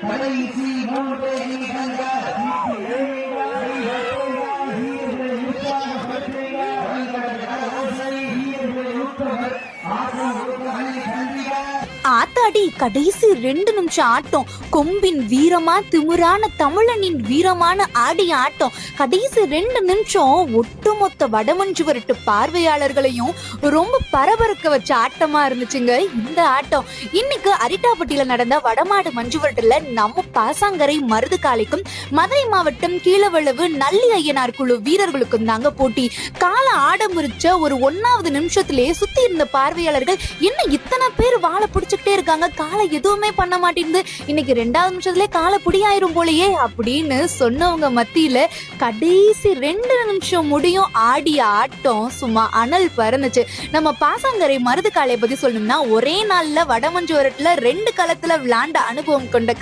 கடைசி 3 நிமிடங்கள் ஆத்தாடி கடைசி 2 நிமிஷம் ஆட்டம். கொம்பின் வீரமா திமிரான தமிழனின் வீரமான ஆடிய ஆட்டம். கடைசி 2 நிமிஷம் ஒட்டுமொத்த வடமஞ்சு விரட்டு பார்வையாளர்களையும் ரொம்ப பரபரக்க வச்ச ஆட்டமா இருந்துச்சுங்க இந்த ஆட்டம். இன்னைக்கு அரிட்டாப்பட்டியில நடந்த வடமாடு மஞ்சு விரட்டுல நம்ம பாசாங்கரை மருது காளைக்கும் மதுரை மாவட்டம் கீழவளவு நல்லி ஐயனார் குழு வீரர்களுக்கும் தாங்க போட்டி. காலை ஆடமுறிச்ச ஒரு 1வது நிமிஷத்திலேயே சுத்தி இருந்த பார்வையாளர்கள் என்ன இத்தனை பேர் வாழை பிடிச்சுக்கிட்டே இருக்காங்க, காலை எதுவுமே பண்ண மாட்டேங்குது, இன்னைக்கு 2வது நிமிஷத்துலயே காலை புடியாயிரும் போலயே அப்படின்னு சொன்னவங்க மத்தியில கடைசி 2 நிமிஷம் முடியும் ஆடிய ஆட்டம் சும்மா அனல் பறந்துச்சு. நம்ம பாசாங்கரை மருது காளையை பத்தி சொல்லணும்னா ஒரே நாள்ல வடமஞ்சு விரட்டுல 2 களத்துல விளையாண்ட அனுபவம் கொண்ட